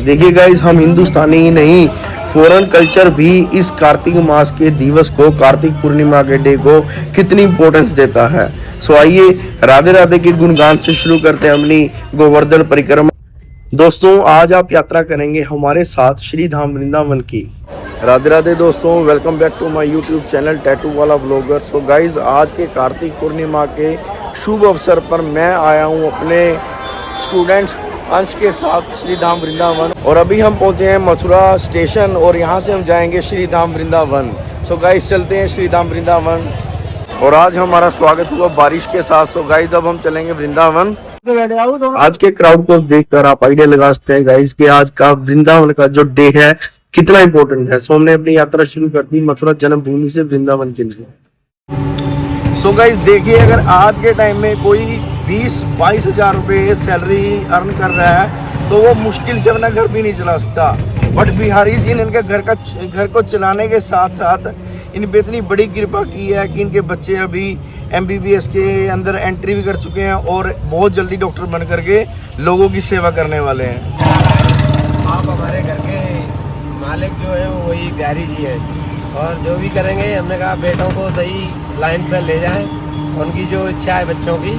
देखिए गाइस, हम हिंदुस्तानी ही नहीं, फॉरेन कल्चर भी इस कार्तिक मास के दिवस को, कार्तिक पूर्णिमा के डे को कितनी इंपॉर्टेंस देता है। सो आइए राधे राधे के गुणगान से शुरू करते हैं अपनी गोवर्धन परिक्रमा। दोस्तों, आज आप यात्रा करेंगे हमारे साथ श्री धाम वृंदावन की। राधे राधे दोस्तों, welcome back to my YouTube channel tattoo वाला ब्लॉगर। सो गाइज, आज के कार्तिक पूर्णिमा के शुभ अवसर पर मैं आया हूँ अपने स्टूडेंट्स अंश के साथ श्री धाम वृंदावन, और अभी हम पहुंचे हैं मथुरा स्टेशन और यहाँ से हम जाएंगे श्री धाम वृंदावन। सो गाइस, चलते हैं श्री धाम वृंदावन। और आज हमारा स्वागत हुआ बारिश के साथ। सो गाइस, अब हम चलेंगे वृंदावन। आज के क्राउड को देखकर आप आइडिया लगा सकते हैं गाइस कि आज का वृंदावन का जो डे है कितना इंपॉर्टेंट है। सो हमने अपनी यात्रा शुरू कर दी मथुरा जन्मभूमि से वृंदावन के लिए। सो गाइस देखिए, अगर आज के टाइम में कोई 20-22 हजार रुपये सैलरी अर्न कर रहा है तो वो मुश्किल से अपना घर भी नहीं चला सकता। बट बिहारी जी ने इनके घर को चलाने के साथ साथ इन पे इतनी बड़ी कृपा की है कि इनके बच्चे अभी MBBS के अंदर एंट्री भी कर चुके हैं और बहुत जल्दी डॉक्टर बन करके लोगों की सेवा करने वाले हैं। आप हमारे घर के मालिक जो है वो वही बिहारी जी है, और जो भी करेंगे हमने कहा बेटों को सही लाइन पर ले जाएं। उनकी जो इच्छा है बच्चों की,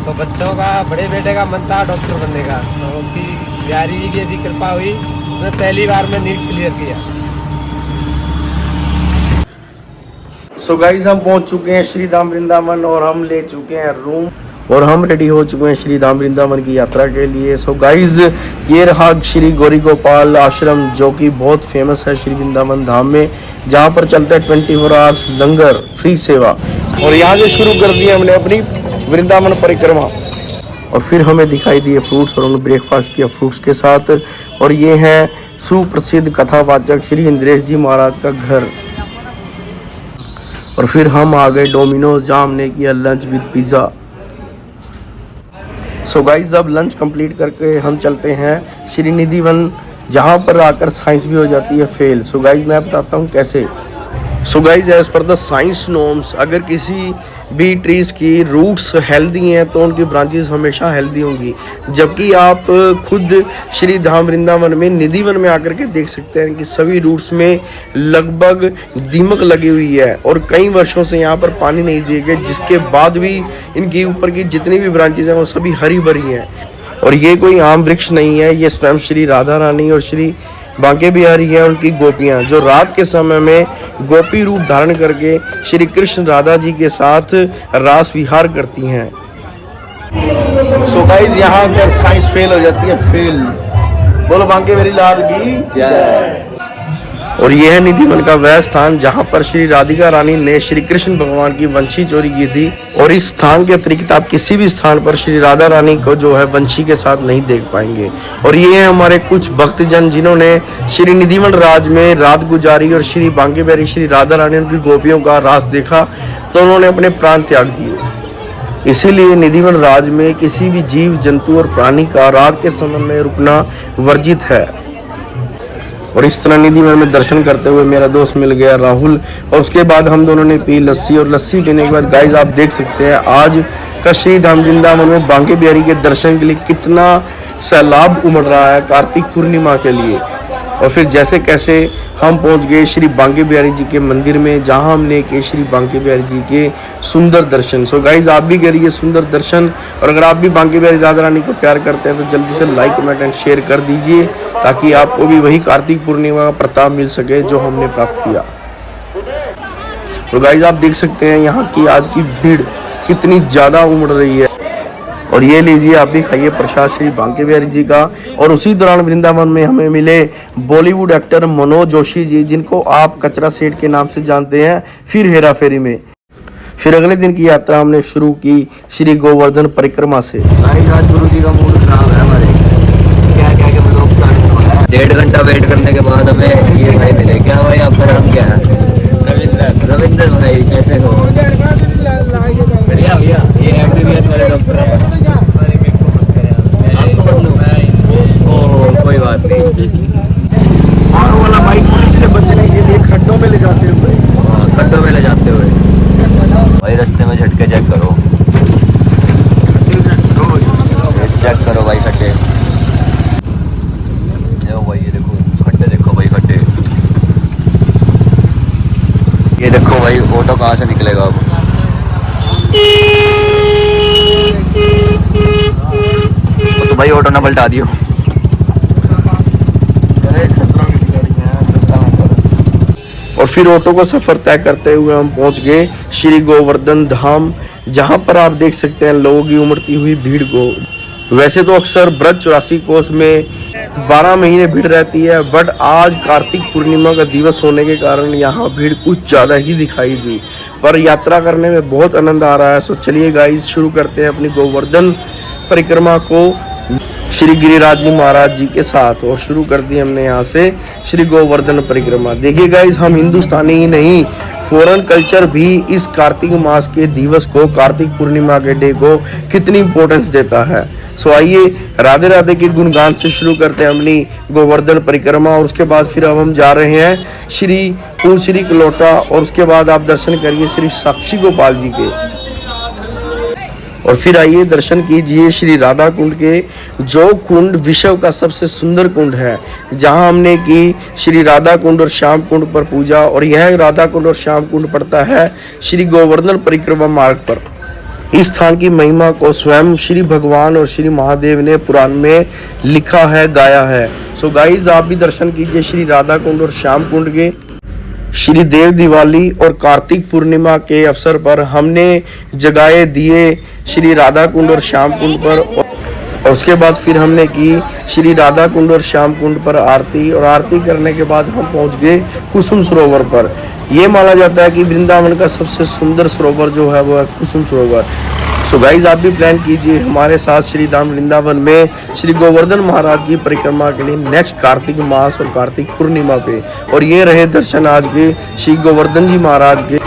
तो बच्चों का, बड़े बेटे का मन था डॉक्टर बनने का, तो उसकी बिहारी जी की ऐसी कृपा हुई, उसने पहली बार में नीट क्लियर किया। सो गाइस, हम पहुंच चुके हैं श्री धाम वृंदावन और हम ले चुके हैं रूम और हम रेडी हो चुके हैं श्री धाम वृंदावन की यात्रा के लिए। सो गाइस, ये रहा श्री गौरी गोपाल आश्रम, जो कि बहुत फेमस है श्री वृंदावन धाम में, जहाँ पर चलता है 24 आवर्स लंगर फ्री सेवा। और यहाँ से शुरू कर दी हमने अपनी वृंदावन परिक्रमा। और फिर हमें दिखाई दिए फ्रूट्स और हमने ब्रेकफास्ट किया फ्रूट्स के साथ। और ये है सुप्रसिद्ध कथावाचक श्री इंद्रेश जी महाराज का घर। और फिर हम आ गए डोमिनोज, जहाँ हमने किया lunch with pizza. So guys, अब लंच कंप्लीट करके हम चलते हैं श्रीनिधि वन, जहाँ पर आकर साइंस भी हो जाती है फेल। सो गाइज, मैं बताता हूँ कैसे। So guys, as per the science norms, अगर किसी भी ट्रीज की रूट्स हेल्दी हैं तो उनकी ब्रांचेस हमेशा हेल्दी होंगी। जबकि आप खुद श्री धाम वृंदावन में निधिवन में आकर के देख सकते हैं कि सभी रूट्स में लगभग दीमक लगी हुई है और कई वर्षों से यहाँ पर पानी नहीं दिए गए, जिसके बाद भी इनके ऊपर की जितनी भी ब्रांचेस हैं वो सभी हरी भरी हैं। और ये कोई आम वृक्ष नहीं है, ये स्वयं श्री राधा रानी और श्री बांके बिहारी हैं, उनकी गोपियां, जो रात के समय में गोपी रूप धारण करके श्री कृष्ण राधा जी के साथ रास विहार करती हैं। सो गाइस, यहाँ पर साइंस फेल हो जाती है, फेल। बोलो बांके बिहारी लाल की जय। और यह है निधिवन का वह स्थान जहाँ पर श्री राधिका रानी ने श्री कृष्ण भगवान की वंशी चोरी की थी। और इस स्थान के अतिरिक्त आप किसी भी स्थान पर श्री राधा रानी को जो है वंशी के साथ नहीं देख पाएंगे। और ये हैं हमारे कुछ भक्तजन जिन्होंने श्री निधिवन राज में रात गुजारी और श्री बांके बिहारी श्री राधा रानी उनकी गोपियों का रास देखा तो उन्होंने अपने प्राण त्याग दिए। इसीलिए निधिवन राज में किसी भी जीव जंतु और प्राणी का रात के समय में रुकना वर्जित है। और इस तरह निधिवन में दर्शन करते हुए मेरा दोस्त मिल गया राहुल, और उसके बाद हम दोनों ने पी लस्सी। और लस्सी पीने के बाद गाइस, आप देख सकते हैं आज का श्री धाम वृंदावन में बांके बिहारी के दर्शन के लिए कितना सैलाब उमड़ रहा है कार्तिक पूर्णिमा के लिए। और फिर जैसे कैसे हम पहुंच गए श्री बांके बिहारी जी के मंदिर में, जहां हमने किए श्री बांके बिहारी जी के सुंदर दर्शन। सो गाइज, आप भी करिए सुंदर दर्शन। और अगर आप भी बांके बिहारी राधा रानी को प्यार करते हैं तो जल्दी से लाइक कमेंट एंड शेयर कर दीजिए, ताकि आपको भी वही कार्तिक पूर्णिमा का प्रताप मिल सके जो हमने प्राप्त किया। तो गाइज, आप देख सकते हैं यहाँ की आज की भीड़ कितनी ज़्यादा उमड़ रही है। और ये लीजिए, आप भी खाइए प्रसाद श्री बांके बिहारी जी का। और उसी दौरान वृंदावन में हमें मिले बॉलीवुड एक्टर मनोज जोशी जी, जिनको आप कचरा सेठ के नाम से जानते हैं, फिर हेरा फेरी में। फिर अगले दिन की यात्रा हमने शुरू की श्री गोवर्धन परिक्रमा से। आज गुरु जी का मूड खराब है हमारे, क्या के मतलब 1.5 घंटा वेट करने के बाद हमें ये भाई मिले। क्या भाई, आपका नाम क्या है? रविंद्र भाई, कैसे हो? बढ़िया भैया, ये MBBS वाले डॉक्टर है। आपको बदलूं? ओह, कोई बात नहीं। और वाला बाइक पुलिस से बचने के लिए खड्डों में ले जाते हुए, खड्डों में ले जाते हुए भाई, रास्ते में झटके चेक करो, चेक करो भाई खड्डे। भाई ऑटो कहाँ से निकलेगा अब। तो भाई ऑटो ना पलटा दियो। और फिर ऑटो का सफर तय करते हुए हम पहुंच गए श्री गोवर्धन धाम, जहां पर आप देख सकते हैं लोगों की उमड़ती हुई भीड़ को। वैसे तो अक्सर ब्रज 84 कोस में 12 महीने भीड़ रहती है, बट आज कार्तिक पूर्णिमा का दिवस होने के कारण यहाँ भीड़ कुछ ज़्यादा ही दिखाई दी, पर यात्रा करने में बहुत आनंद आ रहा है। सो चलिए गाइस शुरू करते हैं अपनी गोवर्धन परिक्रमा को श्री गिरिराज जी महाराज जी के साथ। और शुरू कर दी हमने यहाँ से श्री गोवर्धन परिक्रमा। देखिए गाइस, हम हिंदुस्तानी ही नहीं, फॉरेन कल्चर भी इस कार्तिक मास के दिवस को, कार्तिक पूर्णिमा के डे को कितनी इंपॉर्टेंस देता है। सो आइए राधे राधे के गुणगान से शुरू करते हैं अपनी गोवर्धन परिक्रमा। और उसके बाद फिर अब हम जा रहे हैं श्री पूंछरी कलोटा, और उसके बाद आप दर्शन करिए श्री साक्षी गोपाल जी के। और फिर आइए दर्शन कीजिए श्री राधा कुंड के, जो कुंड विश्व का सबसे सुंदर कुंड है, जहां हमने की श्री राधा कुंड और श्याम कुंड पर पूजा। और यह राधा कुंड और श्याम कुंड पड़ता है श्री गोवर्धन परिक्रमा मार्ग पर। इस स्थान की महिमा को स्वयं श्री भगवान और श्री महादेव ने पुराण में लिखा है, गाया है। सो गाइज आप भी दर्शन कीजिए श्री राधा कुंड और श्याम कुंड के। श्री देव दिवाली और कार्तिक पूर्णिमा के अवसर पर हमने जगाए दिए श्री राधा कुंड और श्याम कुंड पर, और उसके बाद फिर हमने की श्री राधा कुंड और श्याम कुंड पर आरती। और आरती करने के बाद हम पहुंच गए कुसुम सरोवर पर। ये माना जाता है कि वृंदावन का सबसे सुंदर सरोवर जो है वो है कुसुम सरोवर। सो गाइज आप भी प्लान कीजिए हमारे साथ श्री धाम वृंदावन में श्री गोवर्धन महाराज की परिक्रमा के लिए नेक्स्ट कार्तिक मास और कार्तिक पूर्णिमा पे। और ये रहे दर्शन आज के श्री गोवर्धन जी महाराज के।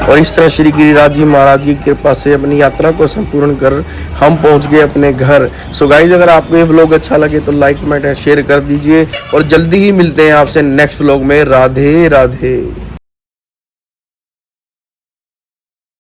और इस तरह श्री गिरिराज जी महाराज की कृपा से अपनी यात्रा को संपूर्ण कर हम पहुंच गए अपने घर। सो गाइज अगर आपको ये व्लॉग अच्छा लगे तो लाइक कमेंट शेयर कर दीजिए, और जल्दी ही मिलते हैं आपसे नेक्स्ट व्लॉग में। राधे राधे।